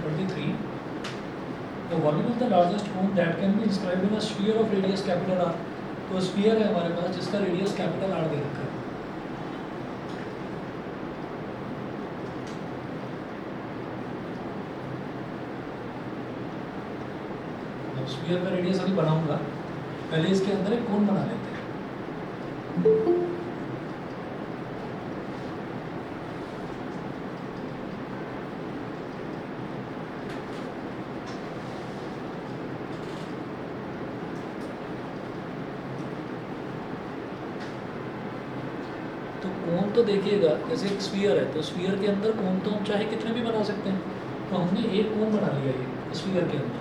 23. The volume of the largest cone that can be inscribed in a sphere of radius capital R. तो sphere है हमारे पास जिसका radius capital are they रखा है. अब sphere का रेडियस अभी बनाऊंगा, पहले इसके अंदर एक कोन बना लेते हैं. तो कोन तो देखिएगा जैसे एक स्फीयर है, तो स्फीयर के अंदर कोन तो हम चाहे कितने भी बना सकते हैं. तो हमने एक कोन बना लिया ये स्फीयर के अंदर.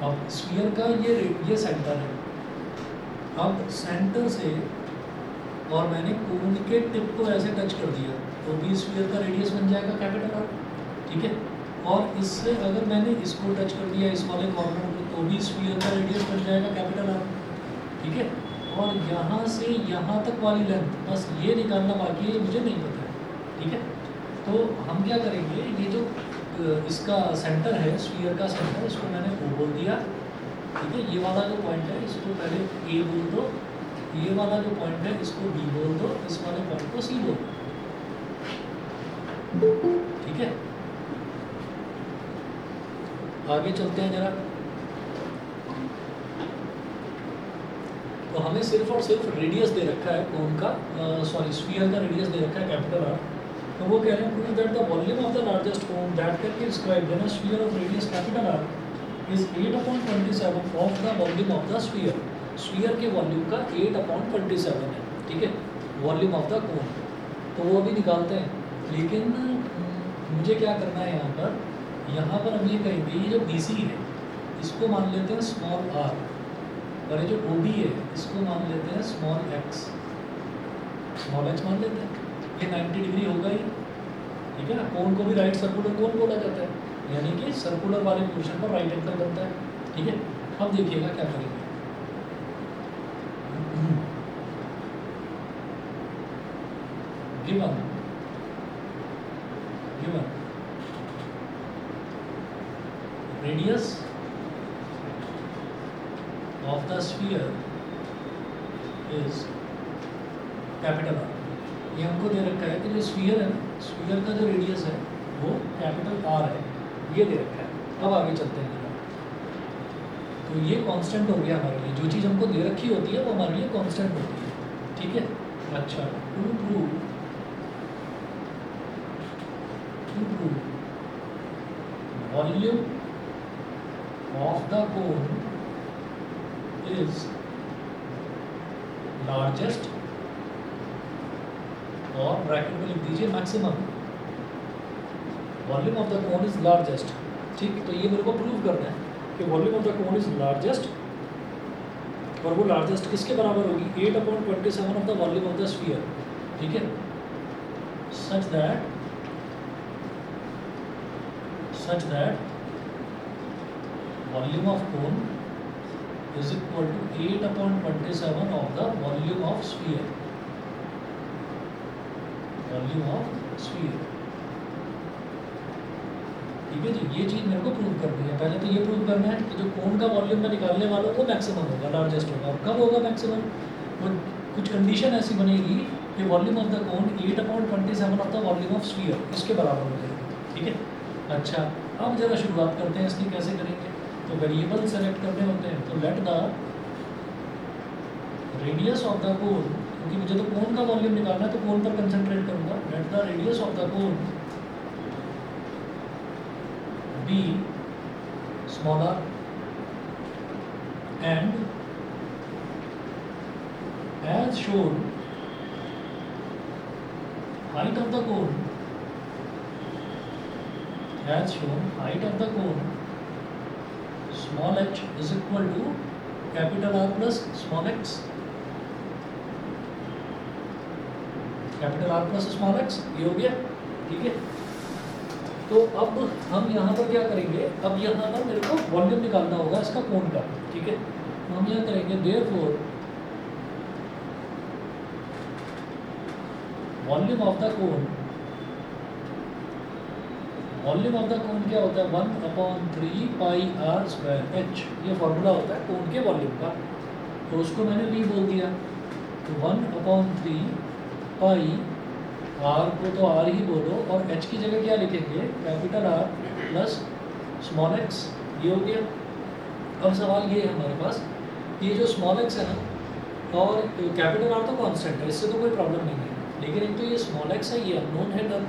अब स्फीयर का ये सेंटर है. अब सेंटर से और मैंने कोन के टिप को ऐसे टच कर दिया तो भी स्फीयर का रेडियस बन जाएगा कैपिटल आर. ठीक है. और इससे अगर मैंने इसको टच कर दिया इस वाले कॉर्नर को तो भी स्फीयर का रेडियस बन जाएगा कैपिटल आर. ठीक है. और यहाँ से यहाँ तक वाली लेंथ बस ये निकालना बाकी है, मुझे नहीं पता है. ठीक है. तो हम क्या करेंगे, ये जो इसका सेंटर है स्फीयर का सेंटर, इसको मैंने O बोल दिया. ठीक है. ये वाला जो पॉइंट है इसको पहले A बोल दो, ये वाला जो पॉइंट है इसको B बोल दो, इस वाले पॉइंट को C बोल दो. ठीक है. आगे चलते हैं जरा. तो हमें सिर्फ और सिर्फ रेडियस दे रखा है कोन का, सॉरी स्फीयर का रेडियस दे रखा है कैपिटल आर. तो वो कह रहे हैं prove that the volume of the largest cone that can be described in a sphere of radius capital R is 8/27 of the volume of the sphere. Sphere के volume का 8/27 है. ठीक है. वॉल्यूम ऑफ द कोन तो वो अभी निकालते हैं. लेकिन मुझे क्या करना है यहाँ पर हम ये कहेंगे ये जो BC है इसको मान लेते हैं स्मॉल r, और ये जो OB है इसको मान लेते हैं स्मॉल x, स्मॉल h मान लेते हैं. ये 90 डिग्री होगा ही. ठीक है ना. कोन को भी राइट सर्कुलर कोन बोला जाता है, यानी कि सर्कुलर वाले पोर्शन पर राइट एंगल बनता है. ठीक है. अब देखिएगा क्या करेंगे. Given radius of the sphere is capital R. ये हमको दे रखा है कि जो स्फीयर है ना, स्फीयर का जो रेडियस है वो कैपिटल R है, ये दे रखा है. अब आगे चलते हैं. तो ये कांस्टेंट हो गया हमारे लिए. जो चीज़ हमको दे रखी होती है वो हमारे लिए कांस्टेंट होती है. ठीक है. अच्छा, to prove volume of the cone is largest और ब्रैकेट में लिख दीजिए maximum. Volume of the cone is largest. ठीक. तो ये मेरे को प्रूव करना है कि volume of the cone is largest, और वो लार्जेस्ट किसके बराबर होगी 8/27 of the volume of the sphere. ठीक है. Such that volume of cone is equal to 8/27 of the volume of sphere. ठीक है जी. ये चीज़ मेरे को प्रूव करनी है. पहले तो ये प्रूव करना है कि जो कोन का वॉल्यूम मैं निकालने वाला हूँ वो मैक्सिमम होगा, लार्जेस्ट होगा. और कब होगा मैक्सिमम? वो कुछ कंडीशन ऐसी बनेगी कि volume of the cone 8/27 of the volume of sphere इसके बराबर हो जाएगी. ठीक है. अच्छा, अब जरा शुरुआत करते हैं इसकी. कैसे करेंगे? तो वेरिएबल सेलेक्ट करने होते हैं. तो late the radius of the कोन, क्योंकि मुझे तो कोन का वॉल्यूम निकालना है तो कोन पर कंसंट्रेट करूंगा. Let the radius of the cone be smaller and as shown height of the cone small h is equal to capital R plus small x. Capital R plus small x ये हो गया. ठीक है. तो अब हम यहाँ पर क्या करेंगे, अब यहाँ पर मेरे को वॉल्यूम निकालना होगा इसका कोन का. ठीक है. तो हम यहाँ करेंगे therefore volume of the cone volume of the कोन क्या होता है 1/3 पाई आर स्क्वायर एच, ये फॉर्मूला होता है कोन के वॉल्यूम का, तो उसको मैंने वी बोल दिया। तो 1/3 पाई, आर को तो आर ही बोलो और एच की जगह क्या लिखेंगे capital R plus small x, ये हो गया। अब सवाल ये है हमारे पास, ये जो स्मॉल एक्स है ना और कैपिटल आर तो कांस्टेंट है, इससे तो कोई प्रॉब्लम नहीं है, लेकिन एक तो ये स्मॉल एक्स है, ये अननोन है टर्म,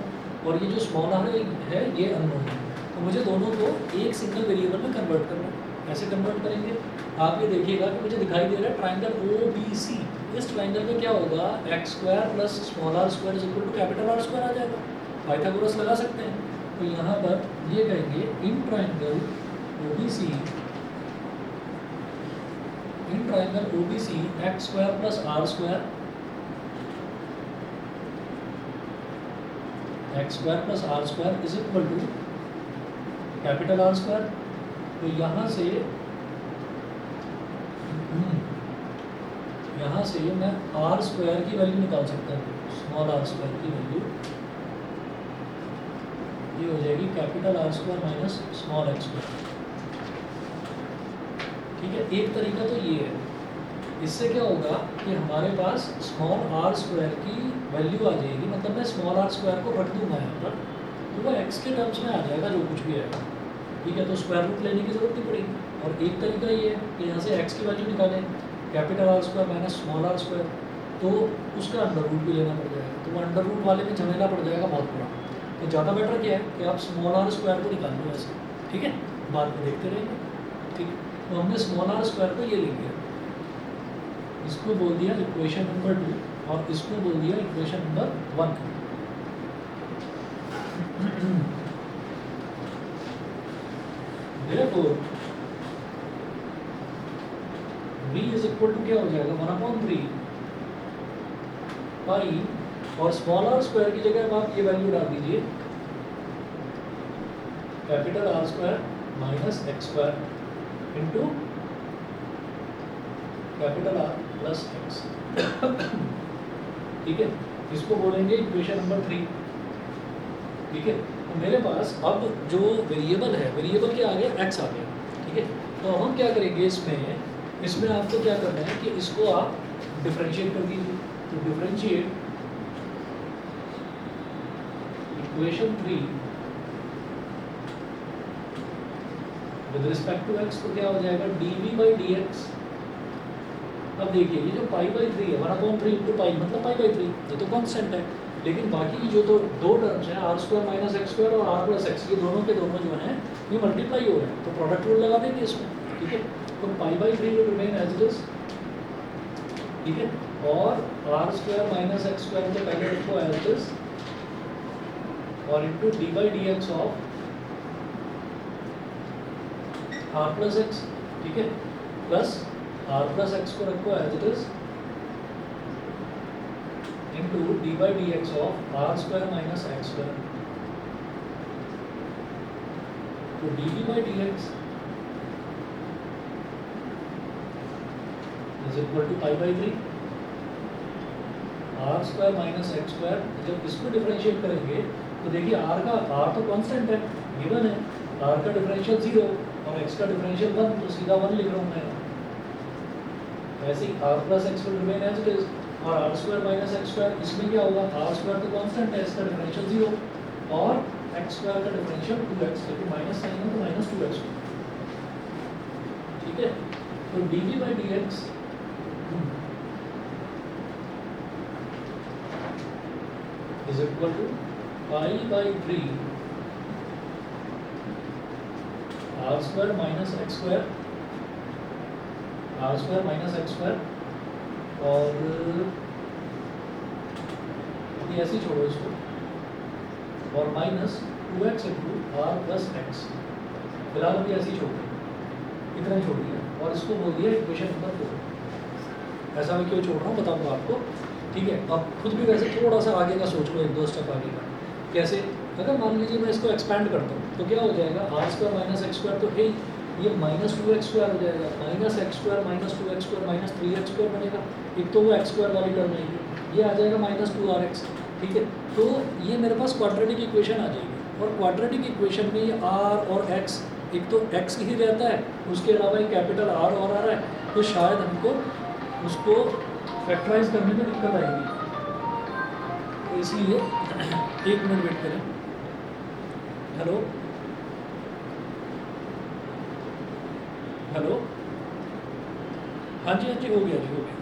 और ये जो स्मॉल आर है ये अननोन है, तो मुझे दोनों को एक सिंगल वेरिएबल में कन्वर्ट करना है। कैसे कन्वर्ट करेंगे, आप ये देखिएगा कि मुझे दिखाई दे रहा है ट्राइंगल ओ बी सी, इस ट्राइंगल में क्या होगा x square plus small r square is equal to capital r square आ जाएगा, पाइथागोरस लगा सकते हैं। तो यहाँ पर ये कहेंगे in triangle O B C, in triangle O B C x square plus r square, x square plus r square is equal to capital r square. तो यहाँ से मैं आर स्क्वायर की वैल्यू निकाल सकता हूँ, स्मॉल आर स्क्वायर की value ये हो जाएगी capital r square minus small x square. ठीक है, एक तरीका तो ये है, इससे क्या होगा कि हमारे पास स्मॉल आर स्क्वायर की वैल्यू आ जाएगी, मतलब मैं स्मॉल आर स्क्वायर को रख दूंगा यहाँ पर, तो वो एक्स के टर्म्स में आ जाएगा जो कुछ भी आएगा। ठीक है, तो स्क्वायर रूट लेने की जरूरत नहीं पड़ेगी। और एक तरीका ये है कि यहाँ से एक्स की वैल्यू निकालें capital r square minus small r square, तो उसका अंडर रूट भी लेना पड़ जाएगा, तो वो अंडर रूट वाले में झमेला पड़ जाएगा बहुत बड़ा। तो ज़्यादा बेटर क्या है कि आप स्मॉल आर स्क्वायर को निकाल लो ऐसे, ठीक है, बाद में देखते रहेंगे। ठीक, तो हमने स्मॉल आर स्क्वायर को ये ले लिया, इसको बोल दिया इक्वेशन नंबर 2 और इसको बोल दिया equation number 1। Therefore, v is equal to क्या हो जाएगा 1/3 पाई, और स्मॉल आर स्क्वायर की जगह अब आप ये वैल्यू डाल दीजिए capital r square minus x square into capital R plus x. ठीक है, इसको बोलेंगे इक्वेशन नंबर 3। ठीक है, तो मेरे पास अब जो वेरिएबल है, वेरिएबल के आगे एक्स आ गया। ठीक है, तो हम क्या करेंगे इसमें आपको क्या करना है कि इसको आप डिफरेंशिएट कर दीजिए। तो differentiate equation 3 with respect to x, तो क्या हो जाएगा dv बाई डी एक्स। अब देखिए ये जो पाई बाई 3 है 1/3 इंटू पाई मतलब पाई बाई 3, ये तो कॉन्स्टेंट है, लेकिन बाकी जो तो दो टर्म्स हैं r square minus x square और आर प्लस एक्स, ये दोनों के दोनों जो हैं ये मल्टीप्लाई हो रहे हैं, तो प्रोडक्ट रूल लगा देंगे इसमें। ठीक है, तो pi by 3 will remain as it is. ठीक है, और r square minus x square को पहले रखो एज इट इज, और into d by d x of r plus x. ठीक है, प्लस आर प्लस एक्स को रखो as it is into d by d x of r square minus x square. तो d v by d x is equal to pi by 3 r square minus x square. जब इसको differentiate करेंगे तो देखिए are तो constant है, given है, are का डिफरेंशियल 0 और एक्स का डिफरेंशियल 1, तो सीधा 1 लिख रहा हूँ मैं। ऐसे ही r plus x will remain as it is, और r square minus x square, इसमें क्या होगा आर स्क्वायर तो कांस्टेंट है, इसका डिफरेंशियल 0 और एक्स स्क्वायर का डिफरेंशियल 2x, क्योंकि माइनस साइन है तो माइनस 2x। ठीक है, तो dv by d x is equal to pi by 3 r square minus x square, r square minus x square, और अभी ऐसे ही छोड़ो इसको, और minus 2x into r plus x, फिलहाल अभी ऐसे ही छोड़ दें, इतना ही छोड़ दिया, और इसको बोल दिया इक्वेशन नंबर 4। ऐसा मैं क्यों छोड़ रहा हूँ बताऊँगा आपको। ठीक है, अब खुद भी वैसे थोड़ा सा आगे का सोच लो, 1-2 स्टेप आगे का। कैसे, अगर मान लीजिए मैं इसको एक्सपैंड करता हूँ तो क्या हो जाएगा r square minus x square, तो है ये माइनस 2x स्क्वायर हो जाएगा, minus x square minus 2x square minus 3x square बनेगा। एक तो वो एक्स स्क्वायर वाली टर्म है, ये आ जाएगा माइनस 2rx। ठीक है, तो ये मेरे पास क्वाड्रेटिक इक्वेशन आ जाएगी। और क्वाड्रेटिक इक्वेशन में ये आर और एक्स, एक तो एक्स ही रहता है, उसके अलावा एक कैपिटल आर और आ रहा है, तो शायद हमको उसको फैक्टराइज करने में दिक्कत आएगी। तो इसलिए 1 मिनट वेट करें। हेलो हेलो, हाँ जी हो गया जी, हो गया।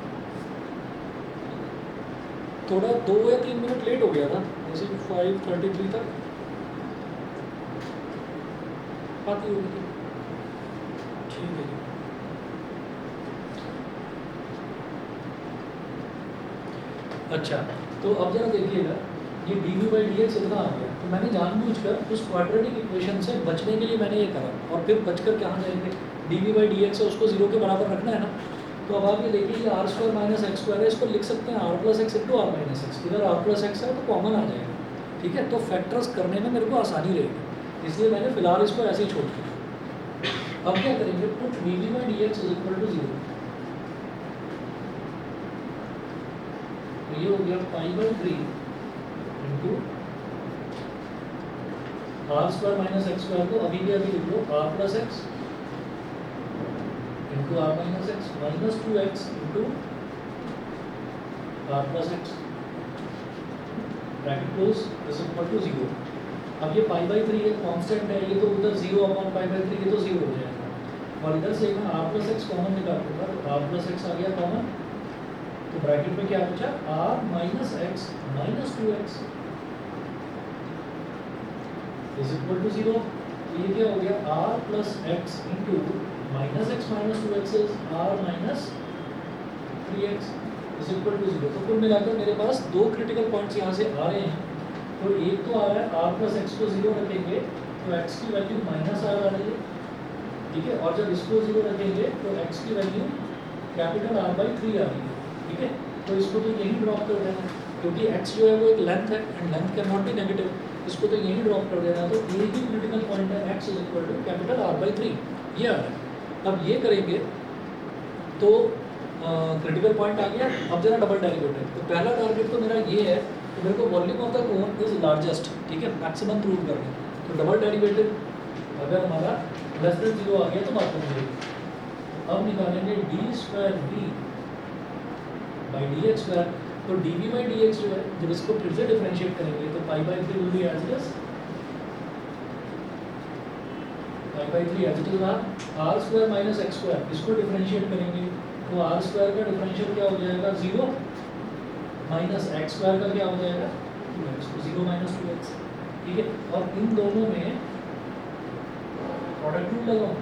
थोड़ा 2 या 3 मिनट लेट हो गया था, जैसे 5:33 तक आती होगी थी। ठीक है जी। अच्छा, तो अब जरा देखिएगा, ये dv/dx इतना आ गया, तो मैंने जानबूझकर उस क्वाड्रेटिक इक्वेशन से बचने के लिए मैंने ये करा, और फिर बचकर कहाँ जाएंगे, dv/dx है उसको 0 के बराबर रखना है ना। तो अब आप ये देखिए, ये r² - x² है, इसको लिख सकते हैं r + x × r - x। इधर r + x है तो कॉमन आ जाएगा, ठीक है। तो फैक्टर्स करने में मेरे को आसानी रहेगी, इसलिए मैंने फिलहाल इसको ऐसे ही छोड़ दिया। अब क्या करेंगे, पुट dv/dx = 0। तो ये हो गया π/3 इंटू r² - x² को अभी के अभी लिख लो, r + x into r - x minus 2x into r + x bracket close is equal to 0। अब ये π/3 एक कांस्टेंट है, ये तो उधर 0/π/3 ये तो 0 हो जाएगा, और इधर से मैं r + x कॉमन निकाल दूंगा, तो r + x आ गया कॉमन, तो ब्रैकेट में क्या बचा, r - x minus 2x is equal to 0। तो ये क्या हो गया, r + x into -x minus 2x is r minus 3x is equal to 0। तो कुल मिलाकर मेरे पास 2 क्रिटिकल पॉइंट्स यहाँ से आ रहे हैं। तो एक तो आ रहा है r + x को 0 रखेंगे तो x की वैल्यू -r आ रही है, ठीक है, और जब इसको 0 रखेंगे तो x की वैल्यू कैपिटल R/3 आ रही है, ठीक है। तो इसको तो यही ड्रॉप कर देना, क्योंकि x जो है वो एक लेंथ है and length can not be negative, इसको तो यही ड्रॉप कर देना। तो एक ही क्रिटिकल पॉइंट है, x = कैपिटल R/3, ये आ रहा है। अब ये करेंगे तो क्रिटिकल पॉइंट आ गया। अब जरा डबल डेरिवेटिव, तो पहला टारगेट तो मेरा ये है कि मेरे को volume of the cone is largest, ठीक है, मैक्सिमम प्रूव करना। तो डबल डेरिवेटिव अगर हमारा <0 आ गया तो बात बन जाएगी। अब निकालेंगे d²v/dx²। तो dv/dx जो है, जब इसको फिर से डिफरेंशिएट करेंगे तो π/3 will be as it is, π/3 as it is r² - x²। इसको डिफरेंशिएट करेंगे तो r² का डिफरेंशियल क्या हो जाएगा, 0 माइनस x² का क्या हो जाएगा, 2x, 0 - 2x, ठीक है। और इन दोनों में प्रोडक्ट रूल लगाओ,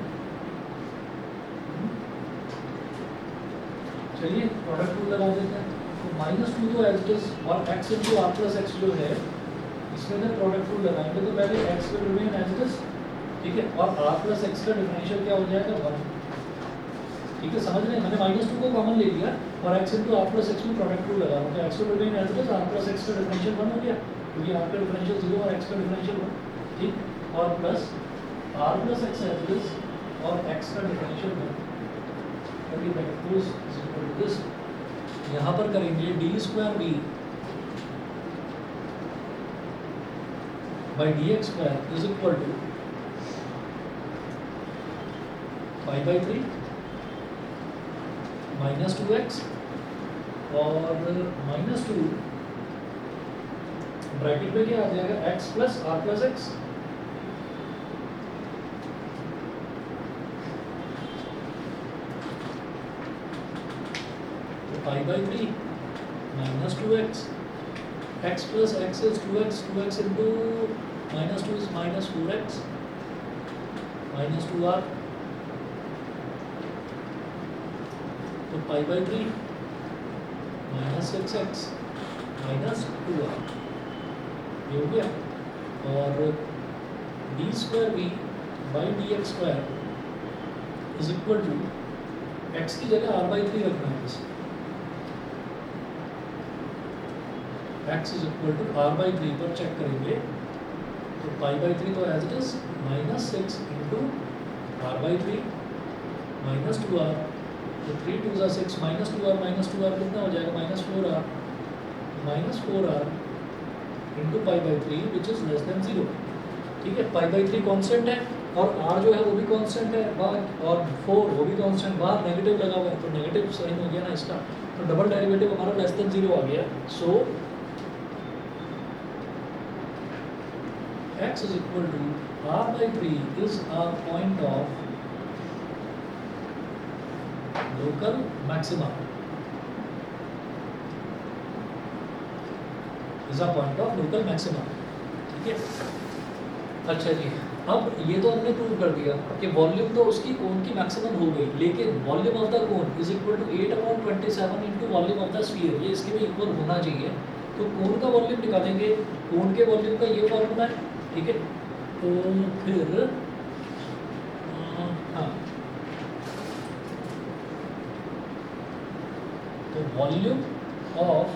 चलिए प्रोडक्ट रूल लगा देते हैं। तो -2 तो एज इट इज, और x × r + x जो है इसमें जब प्रोडक्ट रूल लगाएंगे तो पहले x will remain as it is, ठीक है, और r + x का डिफरेंशियल क्या हो जाएगा, 1, ठीक है। समझ रहे हैं, मैंने -2 को कॉमन ले लिया और x × r + x में प्रोडक्ट रूल लगा, तो x will remain as it is, r + x का डिफरेंशियल 1 हो गया, क्योंकि r का डिफरेंशियल 0 और x का डिफरेंशियल 1, ठीक, और plus r + x as it is और x का डिफरेंशियल 1, क्योंकि bracket close is equal to this. यहाँ पर करेंगे d²v/dx² is equal to π/3 minus 2x और -2 ब्रैकेट में क्या आ जाएगा, x + r + x, तो π/3 minus 2x, x plus x is 2x, 2x into -2 is -4x, -2r, तो π/3 -6x -2r, ये हो गया। और d²v/dx² is equal to, x की जगह r/3 रखना है, बस x is equal to r/3 पर चेक करेंगे तो π/3 तो as it is -6 into r/3 -2r, तो 3 2 ज़ा 6, -2r कितना हो जाएगा, -4r into π/3 which is less than 0। ठीक है, π/3 कांस्टेंट है और r जो है वो भी कांस्टेंट है बाहर, और 4 वो भी कांस्टेंट, बाहर नेगेटिव लगा हुआ है तो नेगेटिव साइन हो गया ना इसका, तो डबल डेरिवेटिव हमारा लेस देन 0 आ गया। सो x is equal to r/3 is a point of local maxima, is a point of local maxima। ठीक है, अच्छा जी, अब ये तो हमने प्रूव कर दिया कि वॉल्यूम तो उसकी कोन की मैक्सिमम हो गई, लेकिन volume of the cone is equal to 8/27 into volume of the sphere, ये इसके भी इक्वल होना चाहिए। तो कोन का वॉल्यूम निकालेंगे, कोन के वॉल्यूम का ये फॉर्मूला है, ठीक है। तो फिर हाँ, तो वॉल्यूम ऑफ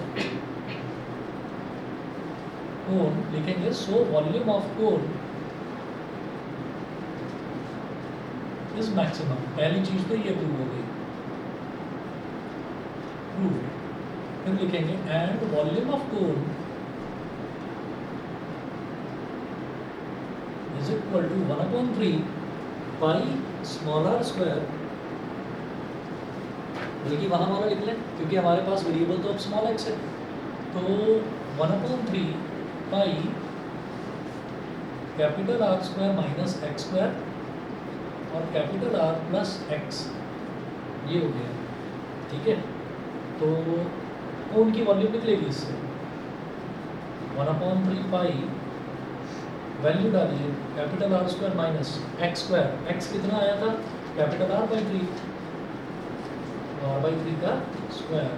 कोन लिखेंगे, so volume of cone is maximum. पहली चीज तो ये प्रूव हो गई, प्रूव। फिर लिखेंगे and volume of cone is equal to 1/3 pi small r square, बल्कि वहाँ वाला लिख लें क्योंकि हमारे पास वेरिएबल तो अब स्मॉल x है, तो 1/3 pi capital R square minus x square और कैपिटल R प्लस x, ये हो गया, ठीक है। तो कोन की वॉल्यूम निकलेगी इससे 1/3 पाई, वैल्यू डालिए capital R square minus x square, x कितना आया था कैपिटल R/3, R/3 का स्क्वायर,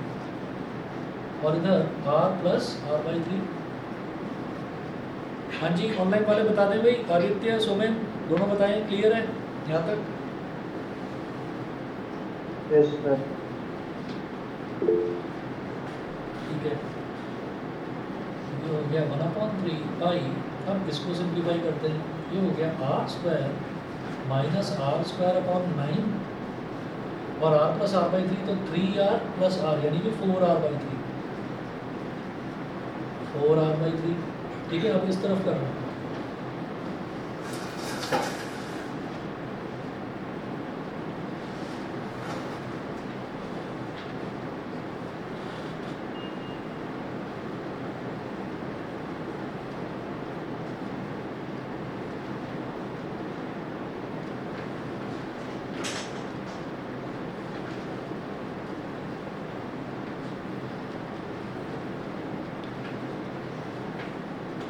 और इधर R प्लस R/3। हाँ जी, ऑनलाइन वाले बता दें भाई, आदित्य सोमेन दोनों बताएं, क्लियर है यहाँ तक? Yes sir. ठीक है, ये हो गया 1/3 पाई। अब इसको सिंप्लीफाई करते हैं, ये हो गया R square minus R square upon 9 और R प्लस R/3, तो 3R प्लस R यानी कि 4R/3, 4R/3। ठीक है, अब इस तरफ कर रहा हूँ,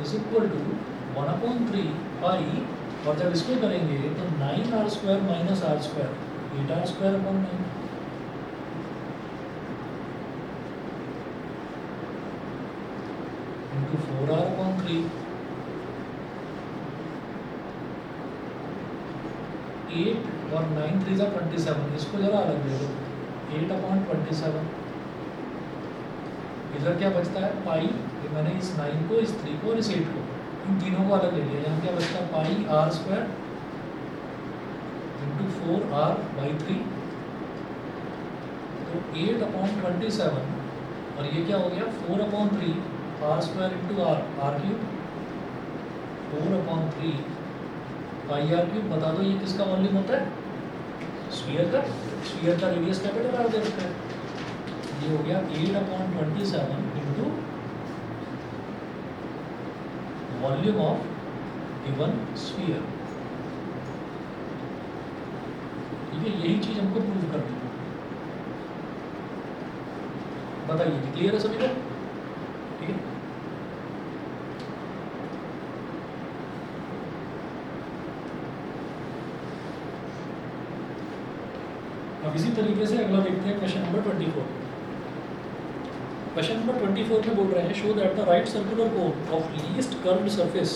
इज इक्वल टू 1/3 पाई, और जब इसको करेंगे तो 9R square minus R square, 8R square upon 9, into 4R/3, 8 और 9 3 जा 27, इसको जरा अलग ले लो, 8/27। इधर क्या बचता है पाई, मैंने इस 9 को, इस 3 को और इस 8 को, इन तीनों को अलग ले लिया। यहाँ क्या बचता है पाई R स्क्वायर इंटू 4R/3, तो 8/27, और ये क्या हो गया 4/3 R स्क्वायर इंटू R3, 4/3 पाई R3। बता दो ये किसका वॉल्यूम होता है, स्फीयर का। स्फीयर का रेडियस कैपिटल R दे रखा है, ये हो गया 8/27 into volume of given sphere. ठीक है, यही चीज हमको प्रूव करनी है। बताइए कि क्लियर है सभी को? ठीक है, अब इसी तरीके से अगला देखते हैं क्वेश्चन नंबर 24। क्वेश्चन नंबर 24 में बोल रहे हैं, show that the right circular cone of least curved surface,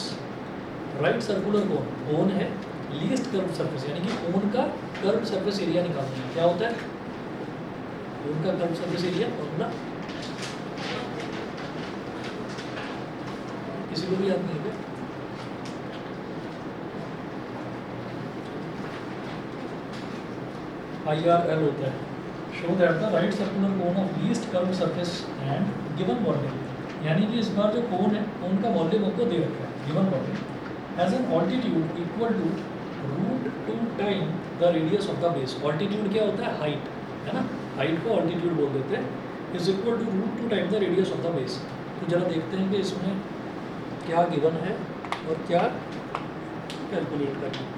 right circular कोन है लीस्ट कर्व्ड सरफेस, यानी कि कोन का कर्व्ड सरफेस एरिया निकालना है। क्या होता है कोन का कर्व्ड सरफेस एरिया? फॉर्मूला किसी को भी याद नहीं है? IRL होता है। Show that the right circular cone of least curved surface and given volume, यानी कि इस बार जो कोन है कोन का वॉल्यूम हमको दे रखा है given volume, has an altitude equal to √2 time the radius of the base. Altitude क्या होता है? हाइट, है ना, हाइट को ऑल्टीट्यूड बोल देते हैं। Is equal to √2 time the radius of the base. तो जरा देखते हैं कि इसमें क्या गिवन है और क्या कैलकुलेट करना है।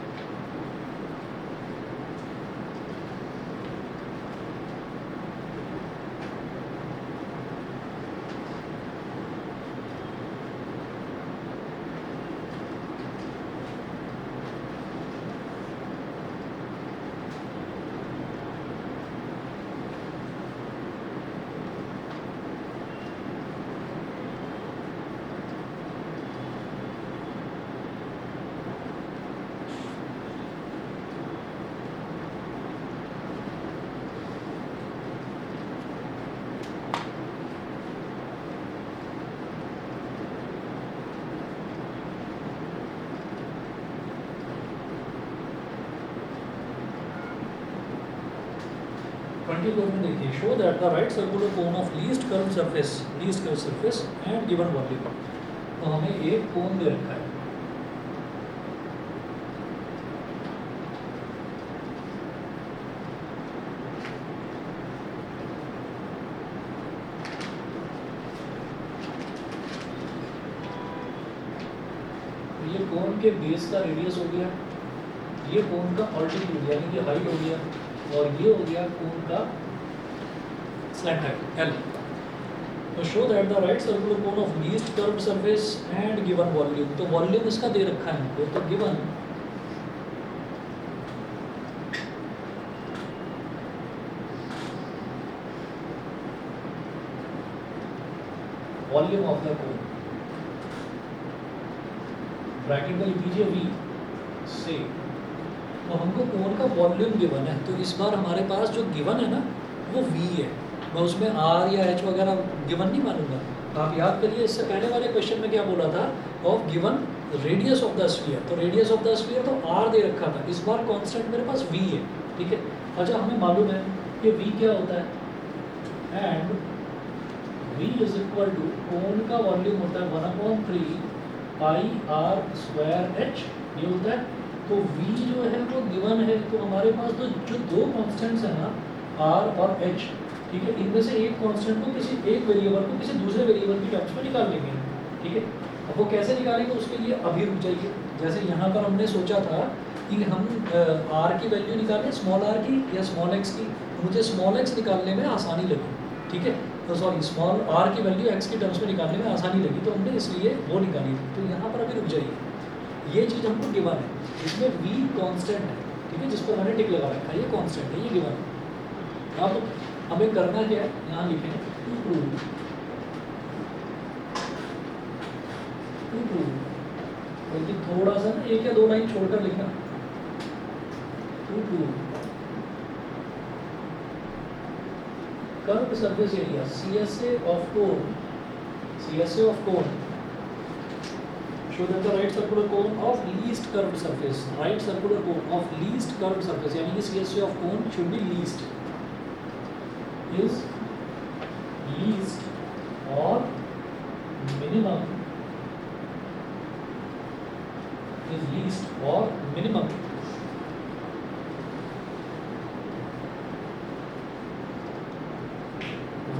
में देखिए, show that the right circular cone of least curve surface and given volume. तो हमें एक कोन दे रखा है, तो ये कोन के बेस का रेडियस हो गया, ये कोन का ऑल्टीट्यूड यानी कि हाइट हो गया, और ये हो गया कोन का स्लैंट हाइट L। तो show that the right circular cone of least curved surface and given volume. तो वॉल्यूम इसका दे रखा है हमको, तो given volume of the cone, bracket में लिख लीजिए V से। तो हमको कोन का वॉल्यूम गिवन है, तो इस बार हमारे पास जो गिवन है ना वो V है। मैं उसमें R या H वगैरह गिवन नहीं मानूंगा। आप याद करिए, इससे पहले वाले क्वेश्चन में क्या बोला था, of given radius of the sphere. तो रेडियस ऑफ द स्फीयर तो R दे रखा था, इस बार कांस्टेंट मेरे पास V है, ठीक है। अच्छा, हमें मालूम है कि V क्या होता है, and V is equal to cone का वॉल्यूम होता है 1/3 पाई R स्क्वायर H, ये होता है। तो V जो है वो गिवन है, तो हमारे पास तो जो दो कॉन्स्टेंट्स हैं ना, R और H, ठीक है, इनमें से एक कांस्टेंट को किसी एक वेरिएबल को किसी दूसरे वेरिएबल की टर्म्स में निकाल लेंगे, ठीक है। अब वो कैसे निकालेंगे, उसके लिए अभी रुक जाइए। जैसे यहाँ पर हमने सोचा था कि हम R की वैल्यू निकालें, स्मॉल r की या स्मॉल x की। मुझे स्मॉल x निकालने में आसानी लगी, ठीक है, तो सॉरी स्मॉल r की वैल्यू x की टर्म्स में निकालने में आसानी लगी, तो हमने इसलिए वो निकाली थी। तो यहाँ पर अभी रुक जाइए, ये चीज़ हमको गिवन है, इसमें V कांस्टेंट है, ठीक है, जिस पर मैंने टिक लगा रखा है, ये कांस्टेंट है, ये गिवन है। अब हमें करना क्या है, यहाँ लिखें टू प्रूव, बल्कि थोड़ा सा ना एक या दो लाइन छोड़कर लिखना, to prove curved surface area CSA of cone, show that the right circular cone of least curved surface, right circular cone of least curved surface, यानी कि CSA of cone should be least, is least or minimum, is least or minimum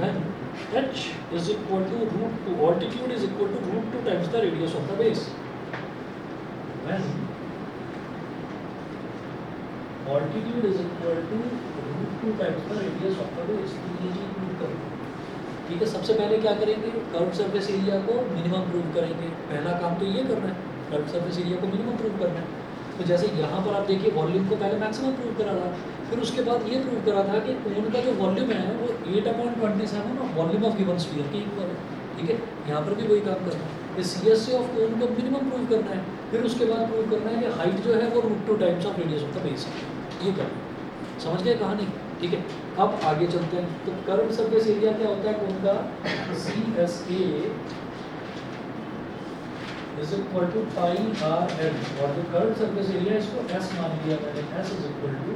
when H is equal to √2, altitude is equal to √2 times the radius of the base. When altitude is equal to √2 times the radius of the base, तो ये चीज prove करेंगे, ठीक है। सबसे पहले क्या करेंगे, कर्व सरफेस एरिया को मिनिमम प्रूव करेंगे। पहला काम तो ये करना है, कर्व सरफेस एरिया को मिनिमम प्रूव करना है। तो जैसे यहाँ पर आप देखिए, वॉल्यूम को पहले मैक्सिमम प्रूव करा था, फिर उसके बाद ये प्रूव करा था कि कोन का जो वॉल्यूम है वो 8/27 of volume of given sphere के इक्वल है, ठीक है। यहाँ पर भी वही काम करना है, CSA ऑफ कोन को मिनिमम प्रूव करना है, फिर उसके बाद प्रूव करना है कि हाइट जो है वो √2 times of radius of the base है, ये करना है। समझ गए कहानी, ठीक है। अब आगे चलते हैं। तो कर्व सरफेस एरिया क्या होता है कोन का, CSA is equal to pi R L, और जो कर्व सरफेस एरिया इसको S मान लिया मैंने, S is equal to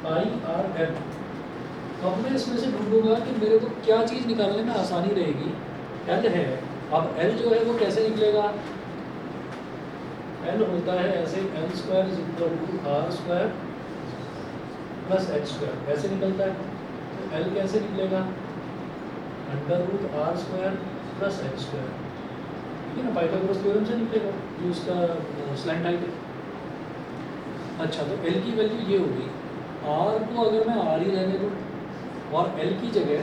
pi R L। तो अब मैं इसमें से ढूंढूंगा कि मेरे को क्या चीज़ निकालने में आसानी रहेगी। L है, अब L जो है वो कैसे निकलेगा, एल होता है ऐसे l square is equal to r square plus h square, ऐसे निकलता है। तो एल कैसे निकलेगा, under root r square plus h square, ठीक है ना, पाइथागोरस थ्योरम से निकलेगा जो उसका स्लैंट हाइट है। अच्छा, तो एल की वैल्यू ये होगी, आर को अगर मैं आर ही रहने दूँ और एल की जगह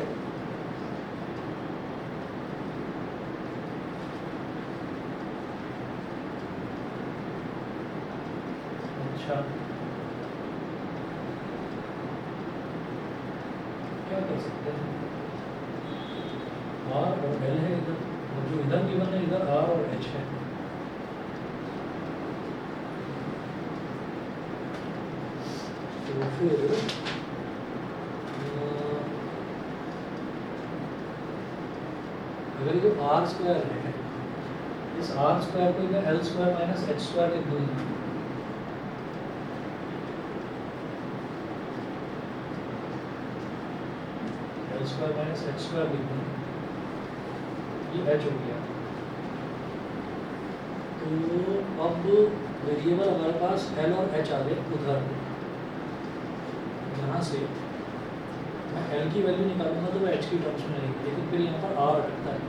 क्या कर सकते हैं, आर और एल है इधर, और जो इधर गिवन है इधर आर और एच है। तो फिर अगर ये जो आर स्क्वायर है, इस आर स्क्वायर को इधर L square minus H square लिख दूंगी, L square minus H square लिख दूंगी, ये एच हो गया। तो अब वेरिएबल हमारे पास एल और एच आ गए उधर, यहाँ से मैं एल की वैल्यू निकालूंगा तो वो एच की टर्म्स में रहेगी, लेकिन फिर यहाँ पर आर अटकता है।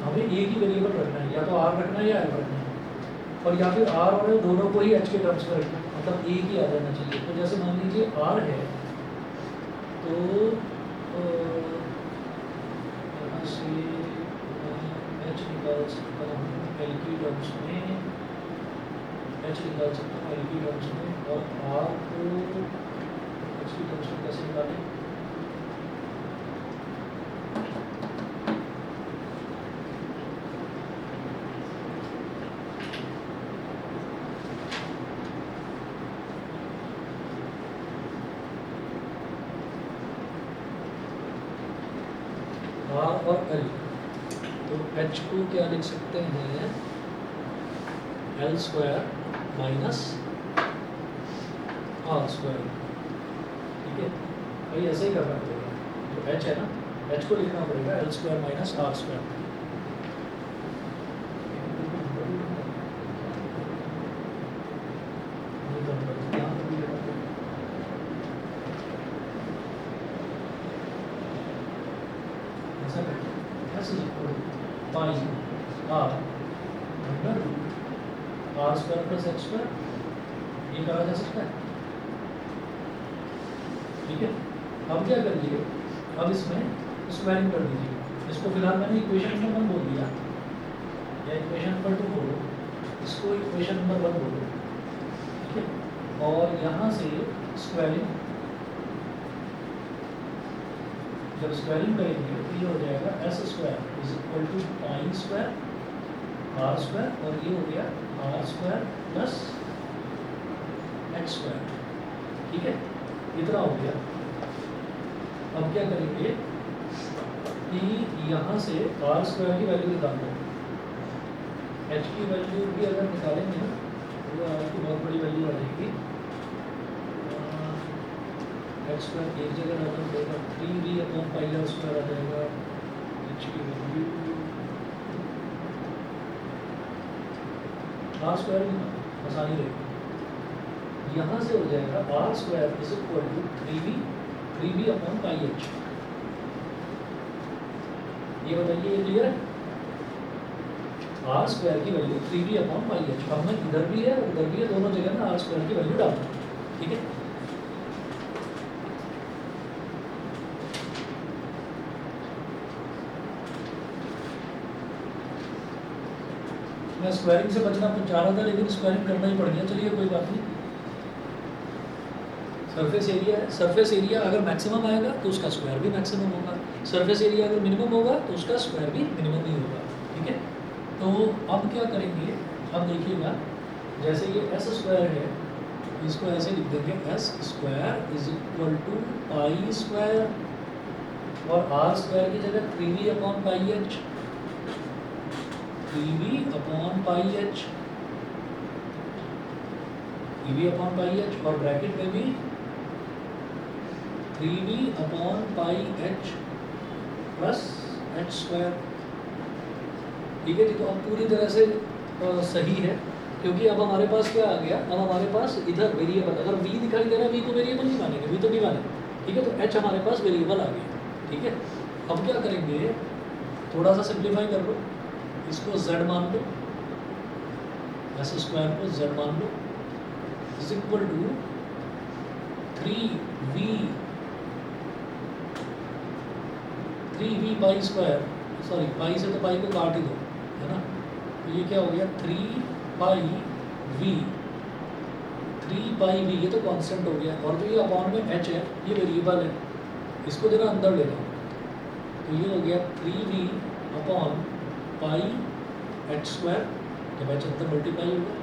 हमें एक ही वेरिएबल रखना है, या तो आर रखना है या एल रखना है, और या फिर आर और एल दोनों को ही एच के टर्म्स में रखना है, मतलब एक ही आ जाना चाहिए। तो जैसे मान लीजिए आर है, तो यहाँ से एच निकाल सकता हूँ एल की टर्म्स में, एच निकाल सकता हूँ एल की टर्म्स में, और आर को एच की टर्म्स में कैसे निकालें, आर और एल। तो एच को क्या लिख सकते हैं, l square minus r square, ठीक है। भाई ऐसे ही करना पड़ेगा, जो एच है ना, एच को लिखना पड़ेगा l square minus r square. R square plus h square, ये करा जा सकता है, ठीक है। अब क्या करिए, अब इसमें स्क्वायरिंग कर दीजिए। इसको फिलहाल मैंने इक्वेशन नंबर 1 बोल दिया, या इक्वेशन नंबर 2 बोलो, इसको इक्वेशन नंबर 1 बोलो, ठीक है। और यहाँ से स्क्वायरिंग, जब स्क्वायरिंग करेंगे तो ये हो जाएगा s square is equal to pi square r square, और ये हो गया r square plus h square, ठीक है। इतना हो गया। अब क्या करेंगे कि यहाँ से आर स्क्वायर की वैल्यू निकाल दो, एच की वैल्यू भी अगर निकालेंगे ना तो आर की बहुत बड़ी वैल्यू आ जाएगी। एच स्क्वायर एक जगह रखना पड़ेगा, 3v upon pi r square आ जाएगा। एच की वैल्यू आर स्क्वायर भी आसानी रहेगी, यहाँ से हो जाएगा r square is equal to 3v upon pi h. ये बताइए, ये क्लियर है? आर स्क्वायर की value 3v upon pi h. अब मैं इधर भी है उधर भी है, दोनों जगह में आर स्क्वायर की वैल्यू डालता हूँ, ठीक है। मैं स्क्वायरिंग से बचना चाह रहा था, लेकिन स्क्वायरिंग करना ही पड़ गया, चलिए कोई बात नहीं। सरफेस एरिया है, सरफेस एरिया अगर मैक्सिमम आएगा तो उसका स्क्वायर भी मैक्सिमम होगा, सरफेस एरिया अगर मिनिमम होगा तो उसका स्क्वायर भी मिनिमम ही होगा, ठीक है। तो अब क्या करेंगे, अब देखिएगा, जैसे ये एस स्क्वायर है, इसको ऐसे लिख देंगे s square is equal to pi square, और आर स्क्वायर की जगह 3v upon pi h, 3v upon pi h, 3v upon pi h, और ब्रैकेट में भी 3v upon pi h plus h square. ठीक है जी, तो अब पूरी तरह से सही है, क्योंकि अब हमारे पास क्या आ गया, अब हमारे पास इधर वेरिएबल, अगर v दिखाई दे रहा है v को वेरिएबल नहीं मानेंगे, v तो नहीं माने, ठीक है, तो h हमारे पास वेरिएबल आ गया। ठीक है, अब क्या करेंगे, थोड़ा सा सिंप्लीफाई कर लो, इसको z मान लो, एस स्क्वायर को z मान लो, is equal to 3v pi square, sorry pi से तो पाई को काट ही दो, है ना, तो ये क्या हो गया 3 पाई v, ये तो कांस्टेंट हो गया, और जो ये अपॉन में h है ये वेरिएबल है, इसको जरा अंदर ले लो, तो ये हो गया 3v upon pi H square, जब h अंदर मल्टीप्लाई होगा,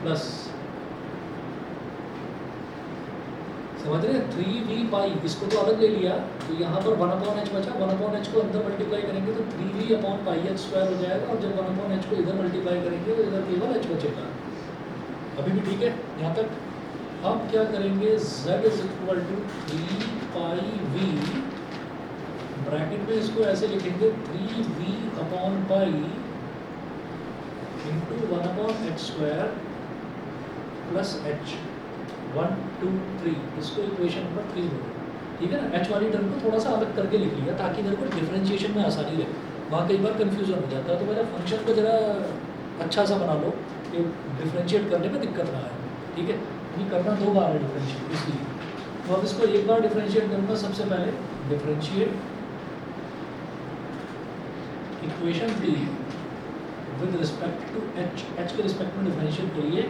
प्लस समझ रहे हैं 3v पाई, इसको तो अलग ले लिया, तो यहाँ पर 1/h बचा, 1/h को अंदर मल्टीप्लाई करेंगे तो 3v upon pi H square हो जाएगा, और जब 1/h को इधर मल्टीप्लाई करेंगे तो इधर केवल h बचेगा। अभी भी ठीक है यहाँ तक। अब क्या करेंगे, z is equal to 3 pi v, bracket में इसको ऐसे लिखेंगे 3v upon pi into 1/h square plus h, 1 2 3, इसको इक्वेशन नंबर 3 हो गया। ठीक है ना, h वाली टर्म को थोड़ा सा अलग करके लिख लिया ताकि मेरे को डिफरेंशिएशन में आसानी रहे, वहाँ कई बार कन्फ्यूजन हो जाता है, तो मेरा फंक्शन को जरा अच्छा सा बना लो कि डिफरेंशिएट करने में दिक्कत ना आए। ठीक है, ये करना 2 बार है डिफरेंशिएट, इसलिए तो अब इसको एक बार डिफरेंशिएट करूँगा। सबसे पहले differentiate equation 3 with respect to h के रिस्पेक्ट में डिफरेंशिएट करिए,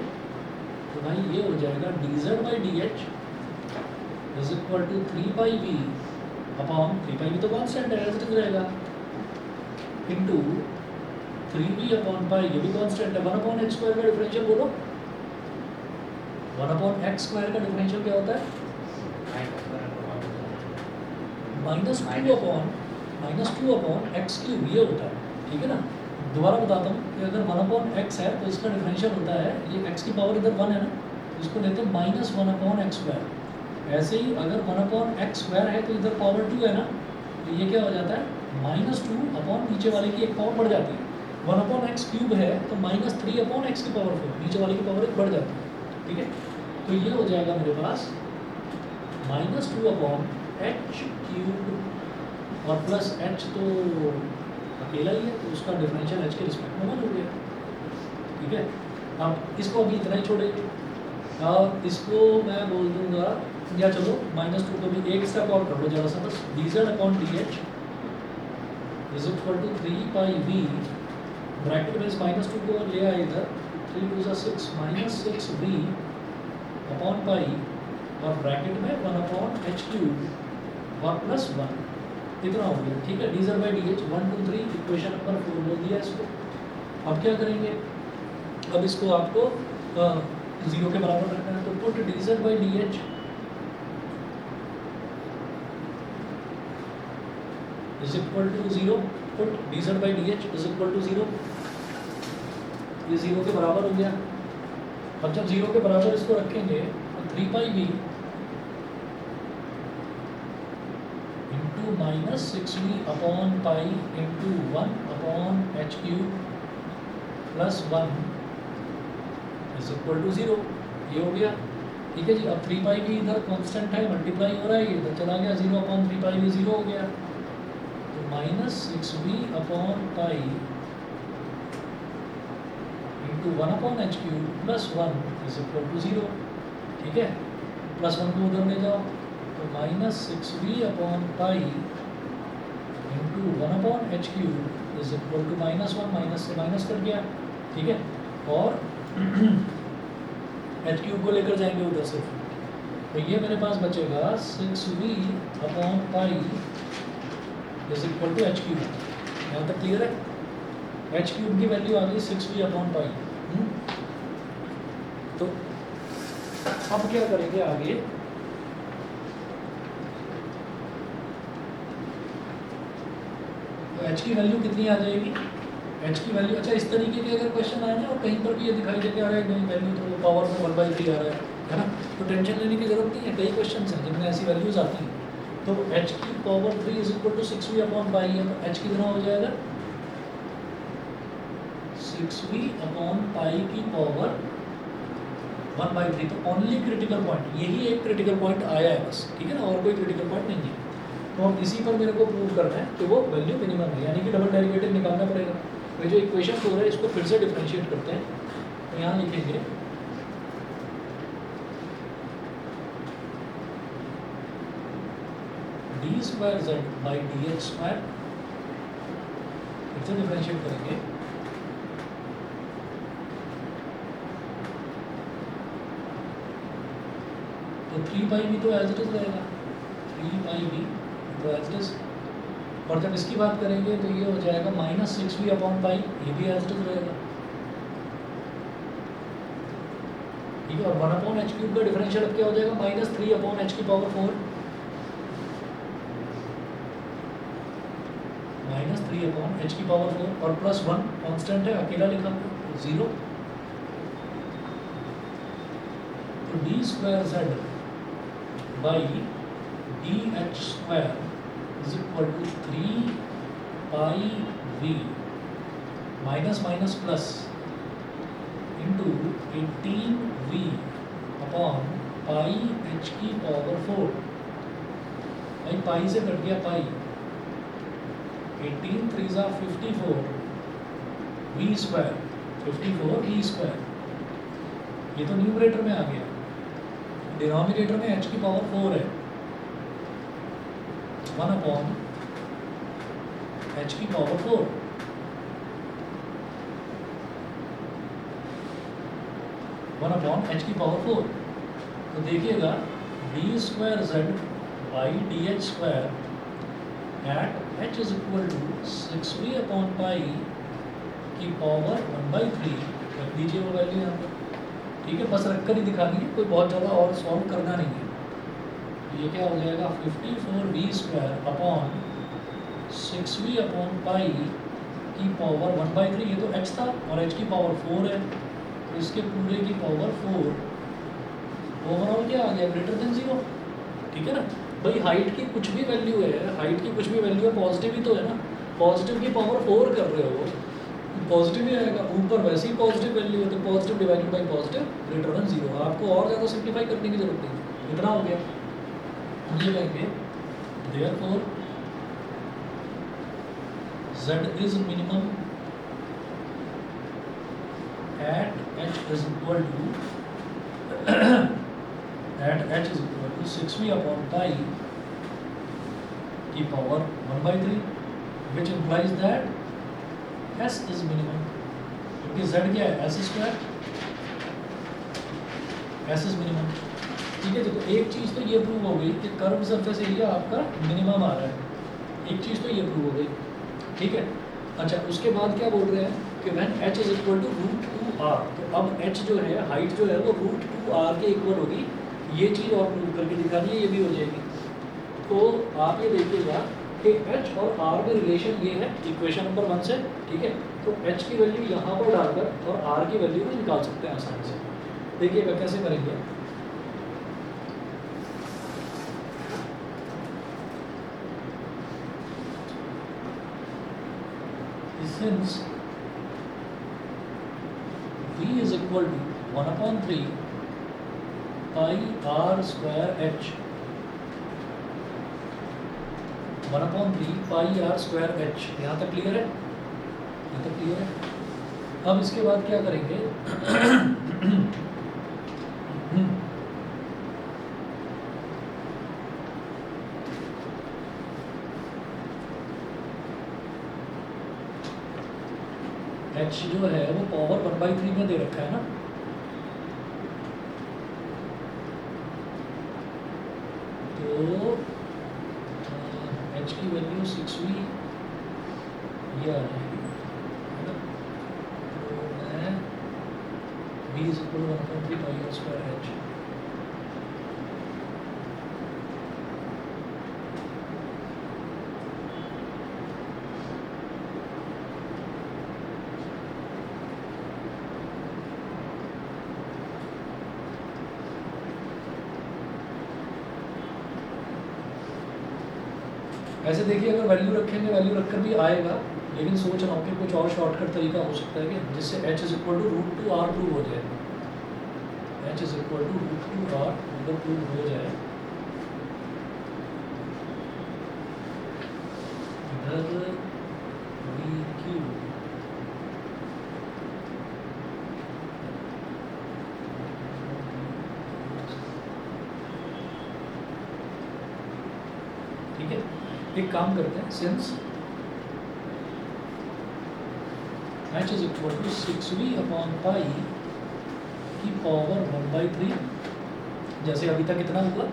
तो भाई ये हो जाएगा dz by d h is equal to 3 pi v upon 3 pi v तो कांस्टेंट है, ऐसे रहेगा, इनटू 3v अपॉन पाई, ये भी कांस्टेंट है, 1/h स्क्वायर का डिफरेंशियल बोलो, 1/x स्क्वायर का डिफरेंशियल क्या होता है, -2 अपॉन x क्यूब, ये होता है। ठीक है ना, दोबारा बताता हूँ कि अगर 1/x है तो इसका डिफरेंशियल होता है, ये x की पावर इधर 1 है ना, तो इसको लेते हैं -1/x स्क्वायर। ऐसे ही अगर 1/x स्क्वायर है तो इधर पावर 2 है ना, तो ये क्या हो जाता है -2 अपॉन नीचे वाले की एक पावर बढ़ जाती है, 1/x क्यूब है तो -3/x की पावर 4, नीचे वाले की पावर एक बढ़ जाती है। ठीक है, तो ये हो जाएगा मेरे पास -2/h क्यूब और प्लस h तो अकेला ही है, तो उसका डिफरेंशियल h के रिस्पेक्ट में 1 हो गया। ठीक है, अब इसको अभी इतना ही छोड़ेंगे, अब इसको मैं बोल दूंगा, या चलो -2 को भी एक स्टेप और कर लो जरा सा, बस dz upon d h is equal to 3 pi v, bracket में इस -2 को ले आए इधर, 3 2 6 -6v अपॉन पाई, और ब्रैकेट में 1/h क्यूब और प्लस 1, इतना हो गया। ठीक है, dz by d H 1 2 3 equation number 4 बोल दिया इसको। अब क्या करेंगे, अब इसको आपको 0 के बराबर रखना है, तो put dz by d h is equal to 0, put dz by d h is equal to 0, ये 0 के बराबर हो गया। अब जब 0 के बराबर इसको रखेंगे तो 3 पाई v into -6v upon pi into 1/h cube plus 1 is equal to 0, ये हो गया। ठीक है जी, अब 3 पाई v इधर कांस्टेंट है, मल्टीप्लाई हो रहा है, ये इधर चला गया, 0/3 पाई v 0 हो गया, तो -6v upon pi into 1/h cube plus 1 is equal to 0। ठीक है, प्लस 1 को उधर ले जाओ, तो -6v upon pi into 1/h cube is equal to -1, minus से माइनस कर गया। ठीक है, और h क्यूब को लेकर जाएंगे उधर से, तो ये मेरे पास बचेगा 6v upon pi is equal to h cube. यहाँ तक क्लियर है, h क्यूब की वैल्यू आ गई 6v अपॉन पाई। तो अब क्या करेंगे आगे, तो h की वैल्यू कितनी आ जाएगी, h की वैल्यू, अच्छा इस तरीके के अगर क्वेश्चन आए ना और कहीं पर भी ये दिखाई दे कि अरे नहीं वैल्यू तो पावर में 1/3 आ रहा है, है ना। तो टेंशन लेने की जरूरत नहीं है, कई क्वेश्चन हैं जिनमें ऐसी वैल्यूज आती हैं। तो h की power 3 is equal to 6v upon pi है, तो h कितना हो जाएगा 6v अपॉन पाई की पावर 1/3। तो ओनली क्रिटिकल पॉइंट, यही एक क्रिटिकल पॉइंट आया है बस, ठीक है ना, और कोई क्रिटिकल पॉइंट नहीं है। तो अब इसी पर मेरे को प्रूव करना है कि वो वैल्यू मिनिमम है, यानी कि डबल डेरिवेटिव निकालना पड़ेगा। तो जो इक्वेशन 4 है इसको फिर से डिफरेंशिएट करते हैं। तो यहाँ लिखेंगे D square z by d x square, फिर से डिफरेंशिएट करेंगे। तो 3 भी तो एज इट इज रहेगा, 3 भी तो एज इट इज। और जब इसकी बात करेंगे तो ये हो जाएगा -6v अपॉन पाई, ये भी एज इट इज रहेगा, ठीक है। और 1/h³ का डिफरेंशियल अब क्या हो जाएगा -3 अपॉन h की पावर 4, -3 अपॉन h की पावर 4 और +1 कांस्टेंट है, अकेला लिखा हुआ 0। तो d square z by d h square is equal to 3πv minus minus plus into 18v upon pi h की पावर 4। भाई पाई से कट गया पाई, 18 3 ज़ा 54 v स्क्वायर, 54 v स्क्वायर। ये तो न्यूमरेटर में आ गया, डिनोमिनेटर में h की पावर 4 है, 1 अपॉन h की पावर 4। वन अपॉन h की पावर 4। तो देखिएगा d square z by d h square at h is equal to 6v upon pi की पावर 1/3। रख दीजिए वो वैल्यू यहाँ पर, ठीक है, बस रखकर ही दिखानी है, कोई बहुत ज़्यादा और सॉल्व करना नहीं है। ये क्या हो जाएगा 54v square upon 6v upon pi की पावर 1/3। ये तो h था और h की पावर 4 है, तो इसके पूरे की पावर 4। ओवरऑल क्या आ गया ग्रेटर देन 0, ठीक है ना। भाई हाइट की कुछ भी वैल्यू है, हाइट की कुछ भी वैल्यू है, पॉजिटिव ही तो है ना। पॉजिटिव की पावर 4 कर रहे हो, पॉजिटिव ही आएगा, ऊपर वैसे ही पॉजिटिव वैल्यू है, तो positive divided by positive greater than 0। आपको और ज़्यादा सिंप्लीफाई करने की जरूरत नहीं, इतना हो गया। हम ये कहेंगे therefore z is minimum at h is equal to 6v upon pi की power 1/3, which implies that s is minimum, क्योंकि z क्या है s square, s is minimum, ठीक है। तो एक चीज़ तो ये प्रूव हो गई कि कर्व सरफेस एरिया आपका मिनिमम आ रहा है, एक चीज़ तो ये प्रूव हो गई, ठीक है। अच्छा, उसके बाद क्या बोल रहे हैं कि when h is equal to √2r, तो अब h जो है, हाइट जो है वो √2r के इक्वल होगी। ये चीज़ और प्रूव करके दिखानी है, ये भी हो जाएगी। तो आप ये देखिएगा कि h और r में रिलेशन ये है इक्वेशन नंबर 1 से, ठीक है। तो h की वैल्यू यहाँ पर डालकर और r की वैल्यू को निकाल सकते हैं आसानी से। देखिएगा कैसे करेंगे। Since v is equal to 1/3 pi r square h, 1/3 pi r square h, यहाँ तक क्लियर है, यहाँ तक क्लियर है। अब इसके बाद क्या करेंगे h जो है वो पावर 1/3 में दे रखा है ना, तो h की वैल्यू 6v ये आ जाएगी, है ना। तो मैं v is equal 1/3 pi r square h, ऐसे देखिए अगर वैल्यू रखेंगे वैल्यू रखकर भी आएगा, लेकिन सोच रहा हूँ कि कुछ और शॉर्टकट तरीका हो सकता है कि जिससे h is equal to root two r prove हो जाए। h is equal to root two r अगर प्रूव हो जाए, इधर वी क्यू ठीक है। एक काम करते हैं, since h is equal to 6v upon pi की पावर 1/3, जैसे अभी तक कितना हुआ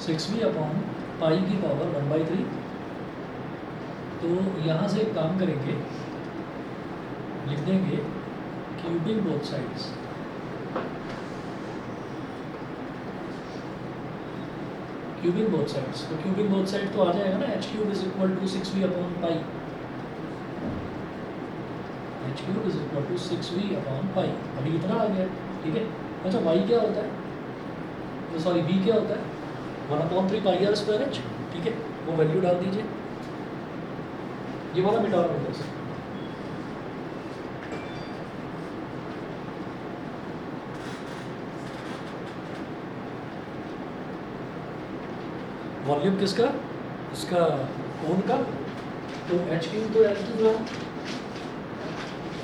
6v अपॉन पाई की पावर 1/3। तो यहाँ से एक काम करेंगे, लिख देंगे cubing both sides, cubing both sides. तो क्यूबिंग बोथ साइड तो आ जाएगा ना, h cube is equal to 6v upon pi, h cube is equal to 6v upon pi. अभी इतना आ गया, ठीक है। अच्छा y क्या होता है, सॉरी v क्या होता है 1/3 पाई आर स्क्वायर h, ठीक है। वो वैल्यू डाल दीजिए, ये वाला मिटा रहा हूँ। वॉल्यूम किसका, इसका कोन का, तो h क्यूब तो h क्यूब है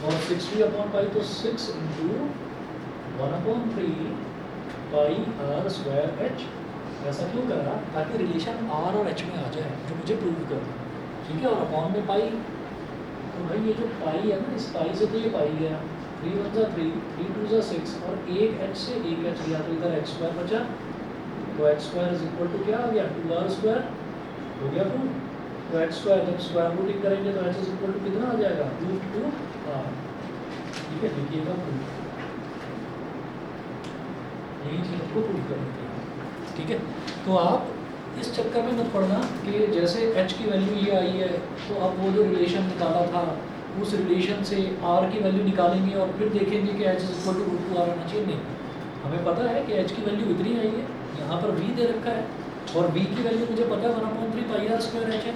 और 6v अपॉन पाई तो 6 into 1/3 pi r square h। ऐसा क्यों करा, ताकि रिलेशन r और h में आ जाए जो मुझे प्रूव करना, ठीक है। और अपॉन में पाई, तो भाई ये जो पाई है ना, इस पाई से तो ये पाई गया, 3 1 जा 3, 3 2 जा 6 और एक h से एक h गया, तो इधर x स्क्वायर बचा, तो x square is equal to क्या आ गया 2r स्क्वायर हो गया प्रूफ। तो x स्क्वायर जब स्क्वायर रूटिंग करेंगे तो h इज इक्वल टू कितना आ जाएगा रूट 2r, ठीक है। लिखिएगा प्रूफ, यही चीज़ को प्रूफ करनी चाहिए, ठीक है। तो आप इस चक्कर में मत पड़ना कि जैसे h की वैल्यू ये आई है तो अब वो जो रिलेशन निकाला था उस रिलेशन से r की वैल्यू निकालेंगे और फिर देखेंगे कि h is equal to root 2r आना चाहिए। नहीं, हमें पता है कि h की वैल्यू इतनी आई है, यहाँ पर v दे रखा है और v की वैल्यू मुझे पता है 1/3 पाई आर स्क्वायर h है,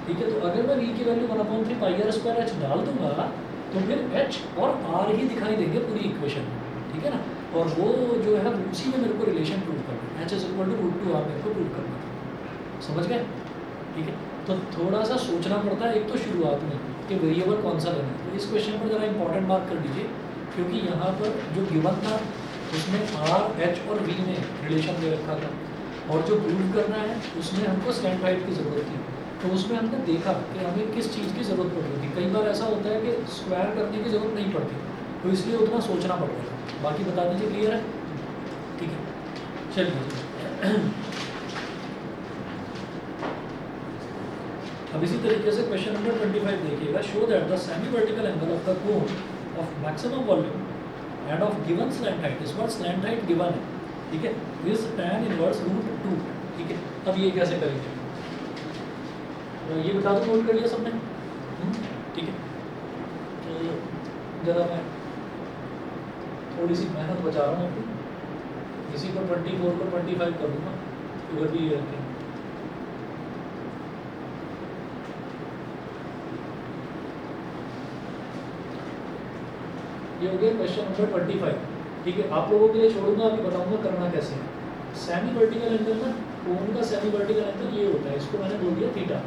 ठीक है। तो अगर मैं v की value 1/3 pi r square h डाल दूंगा तो फिर h और r ही दिखाई देंगे पूरी इक्वेशन में, ठीक है ना। और वो जो है उसी में मेरे को रिलेशन प्रूव करना है, h is equal to root 2r मेरे को प्रूव करना है, समझ गए, ठीक है। तो थोड़ा सा सोचना पड़ता है एक तो शुरुआत में कि वेरिएबल कौन सा लेना है। तो इस क्वेश्चन पर ज़रा इंपॉर्टेंट मार्क कर दीजिए, क्योंकि यहाँ पर जो गिवन था उसमें r, h और v ने रिलेशन दे रखा था और जो प्रूव करना है उसमें हमको स्लैंट हाइट की ज़रूरत थी। तो उसमें हमने देखा कि हमें किस चीज़ की ज़रूरत पड़ रही थी। कई बार ऐसा होता है कि स्क्वायर करने की ज़रूरत नहीं पड़ती, तो इसलिए उतना सोचना पड़ रहा है। बाकी बता दीजिए, क्लियर है, ठीक है। चलिए अब इसी तरीके से क्वेश्चन नंबर 25 देखिएगा। Show that the semi vertical angle of the cone of maximum volume end of given slant height, इस बार स्लैंट हाइट गिवन है, ठीक है, इज tan इनवर्स रूट 2, ठीक है। अब ये कैसे करेंगे, तो ये बता दो, नोट कर लिया सबने, ठीक है। तो ज़रा मैं थोड़ी सी मेहनत बचा रहा हूँ अपनी, इसी को 24 को 25 कर दूँगा, फिगर भी ये रखें। ये हो गया क्वेश्चन नंबर 25, ठीक है। आप लोगों के लिए छोड़ूंगा, अभी बताऊंगा करना कैसे है। सेमी वर्टिकल एंगल ना, कोन का सेमी वर्टिकल एंगल ये होता है, इसको मैंने बोल दिया थीटा,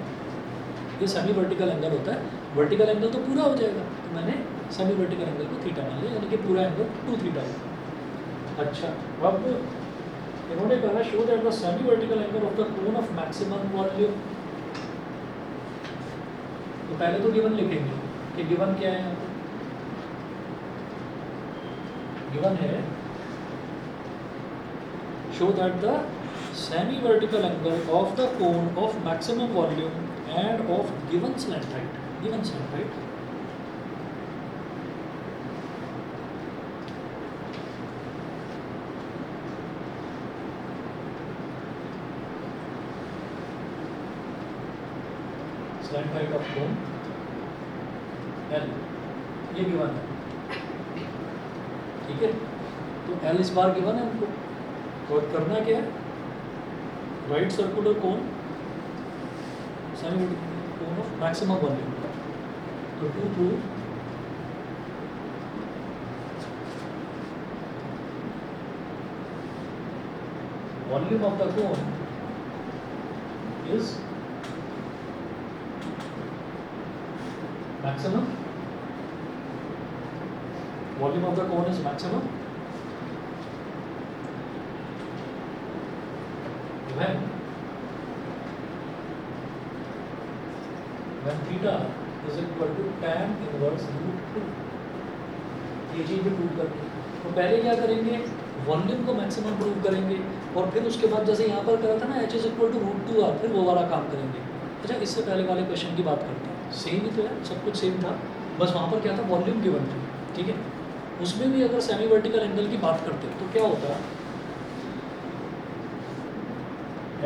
ये सेमी वर्टिकल एंगल होता है। वर्टिकल एंगल तो पूरा हो जाएगा, तो मैंने सेमी वर्टिकल एंगल को थीटा मान लिया, यानी कि पूरा एंगल 2 थीटा है। अच्छा, अब इन्होंने कहा show that the semi vertical angle of the cone of maximum volume. तो पहले तो गिवन लिखेंगे कि गिवन क्या है यहाँ पर, गिवन है show that the semi vertical angle of the cone of maximum volume end of given slant height, given slant height slant height of cone L, ये गिवन है, ठीक है। तो L इस बार गिवन है हमको, और करना क्या है, right circular cone semi vertical cone of maximum volume. तो to prove volume of the cone is maximum, volume of the cone is maximum when theta is equal to tan inverse root 2। ये चीज भी prove करनी है। तो पहले क्या करेंगे, वॉल्यूम को मैक्सिमम प्रूव करेंगे और फिर उसके बाद जैसे यहाँ पर करा था ना h is equal to root 2 r, फिर वो वाला काम करेंगे। अच्छा, इससे पहले वाले क्वेश्चन की बात करते हैं, सेम ही तो है, सब कुछ सेम था, बस वहाँ पर क्या था, वॉल्यूम गिवन थी, ठीक है। उसमें भी अगर सेमी वर्टिकल एंगल की बात करते हैं तो क्या होता है,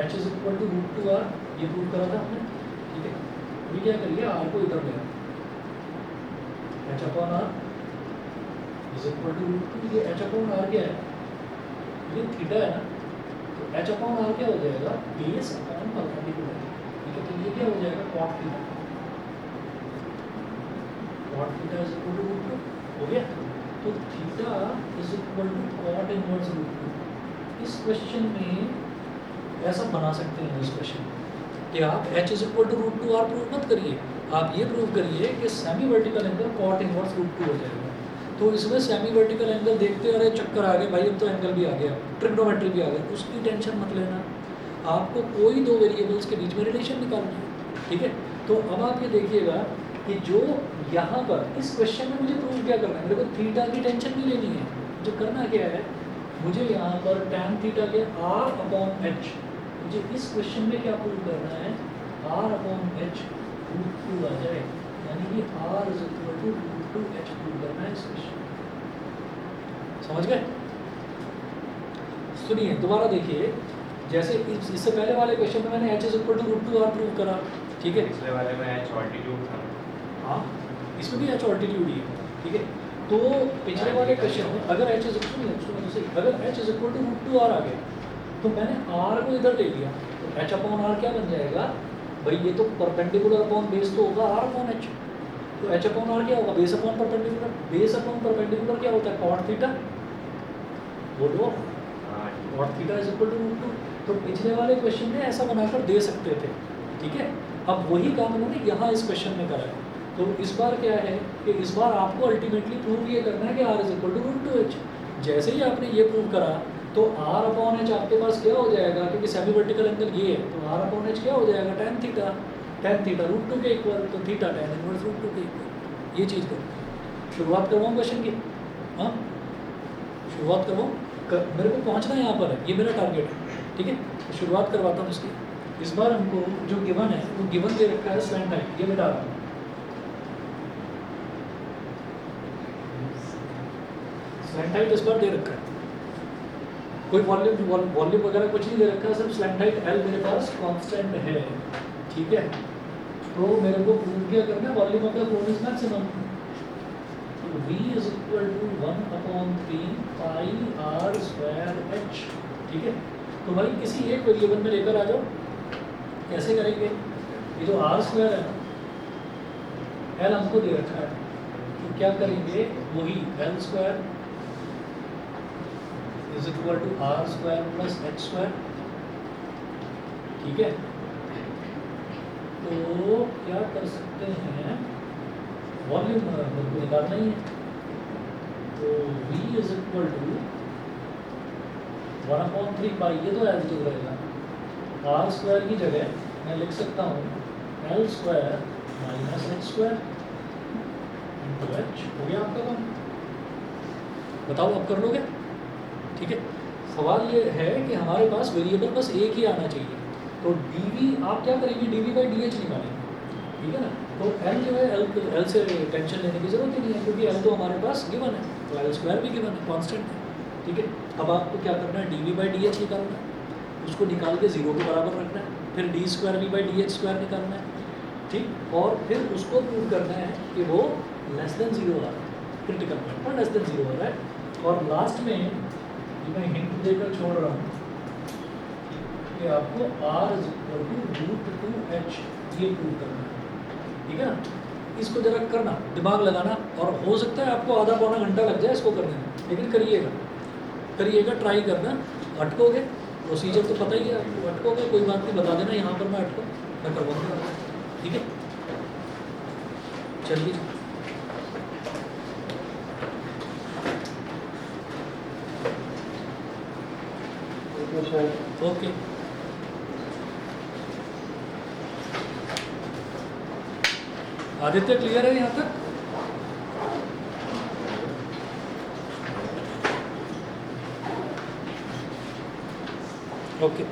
h is equal to root 2 r, ये प्रूव करा था हमने, ठीक है। अभी क्या करिए, r को इधर ले h upon r is equal to root 2, ये h अपॉन r क्या है, ये थीटा है ना, तो h अपॉन r क्या हो जाएगा, बेस अपॉन परपेंडिकुलर, ठीक है। तो ये क्या हो जाएगा, cot theta, cot theta is equal to root 2, हो गया। तो theta is equal to cot inverse root 2। इस क्वेश्चन में ऐसा बना सकते हैं इस क्वेश्चन कि आप h is equal to root 2 r prove मत करिए, आप ये प्रूव करिए कि semi vertical angle cot inverse root 2 हो जाएगा। तो इसमें सेमी वर्टिकल एंगल देखते अरे चक्कर आ गए भाई, अब तो एंगल भी आ गया, ट्रिग्नोमेट्री भी आ गया, उसकी टेंशन मत लेना, आपको कोई दो वेरिएबल्स के बीच में रिलेशन निकालना है, ठीक है। तो अब आप ये देखिएगा कि जो यहाँ पर इस क्वेश्चन में मुझे प्रूव क्या करना है, मेरे को थीटा की टेंशन नहीं लेनी है, मुझे करना क्या है, मुझे यहाँ पर tan थीटा के r अपॉन h, मुझे इस क्वेश्चन में क्या प्रूव करना है, r अपॉन h रूट 2 आ जाए, यानी कि r is equal to root 2 h prove करना है इस क्वेश्चन। समझ गए? सुनिए दोबारा देखिए, जैसे इससे पहले वाले क्वेश्चन में मैंने h is equal to root 2 r prove करा, ठीक है। पिछले वाले में h ऑल्टीट्यूड था, हाँ इसमें भी h ऑल्टीट्यूड ही है, ठीक है। तो पिछले वाले क्वेश्चन में अगर h इज अगर h is equal to root 2 r आ गया, तो मैंने r को इधर ले लिया, तो h अपॉन r क्या बन जाएगा भाई, ये तो परपेंडिकुलर अपॉन बेस तो होगा r अपॉन h, तो h अपॉन r क्या होगा, base upon perpendicular, base upon perpendicular क्या होता है, cot थीटा, बोलो cot theta is equal to root 2। तो पिछले वाले क्वेश्चन में ऐसा बनाकर दे सकते थे, ठीक है। अब वही काम उन्होंने यहाँ इस क्वेश्चन में करा है। तो इस बार क्या है कि इस बार आपको अल्टीमेटली प्रूव ये करना है कि r is equal to root 2h। जैसे ही आपने ये प्रूव करा तो r अपॉन h आपके पास क्या हो जाएगा, क्योंकि सेमी वर्टिकल एंगल ये है, तो r अपॉन h क्या हो जाएगा, tan थीटा रूट 2 के इक्वल, तो थीटा tan इनवर्स रूट 2 के इक्वल। ये चीज़ करो, शुरुआत करवाऊँ क्वेश्चन की, हाँ शुरुआत करवाऊँ, मेरे को पहुँचना यहाँ पर है, ये मेरा टारगेट है, ठीक है। तो शुरुआत करवाता हूँ इसकी। इस बार हमको जो गिवन है वो गिवन दे रखा है स्लैंट हाइट, ये बता रहा हूँ, स्लैंट हाइट इस बार दे रखा है, कोई वॉल्यूम वगैरह कुछ नहीं दे रखा है, सिर्फ स्लैंट हाइट L मेरे पास कांस्टेंट है, ठीक है। तो मेरे को प्रूव क्या करना है, volume of the cone is maximum, तो V is equal to 1/3 pi r square h, ठीक है। तो भाई किसी एक वेरिएबल में लेकर आ जाओ, कैसे करेंगे, ये जो r स्क्वायर है ना, L हमको दे रखा है, तो क्या करेंगे, वही L square is equal to r square plus h square, ठीक है। तो क्या कर सकते हैं, वॉल्यूम को निकालना ही है, तो V इज इक्वल टू 1/3 पाई, ये तो एज इट रहेगा, r स्क्वायर की जगह मैं लिख सकता हूँ L square minus h square into h, हो गया आपका काम। बताओ आप कर लोगे, ठीक है। सवाल ये है कि हमारे पास वेरिएबल बस एक ही आना चाहिए, तो dv आप क्या करेंगे, dv बाई dh निकालेंगे, ठीक है ना। तो L जो है L से टेंशन लेने की जरूरत ही नहीं है, क्योंकि L तो हमारे पास गिवन है, तो L स्क्वायर भी गिवन है, कांस्टेंट है, ठीक है। अब आपको क्या करना है, dv बाई dh निकालना है, उसको निकाल के 0 के बराबर रखना है, फिर d square v by dh square निकालना है, ठीक। और फिर उसको प्रूव करना है कि वो लेस देन 0 आ रहा है, क्रिटिकल पॉइंट पर लेस देन 0 आ रहा है। और लास्ट में मैं हिंट देकर छोड़ रहा हूँ कि आपको r is equal to root 2h ये प्रूव करना है, ठीक है ना। इसको जरा करना, दिमाग लगाना, और हो सकता है आपको आधा पौना घंटा लग जाए इसको करने में, लेकिन करिएगा, ट्राई करना। अटकोगे, प्रोसीजर तो पता ही है आपको, अटकोगे कोई बात नहीं, बता देना यहाँ पर मैं अटको, मैं करवाऊँगा, ठीक है। चलिए, ओके। आदित्य क्लियर है यहाँ तक? ओके।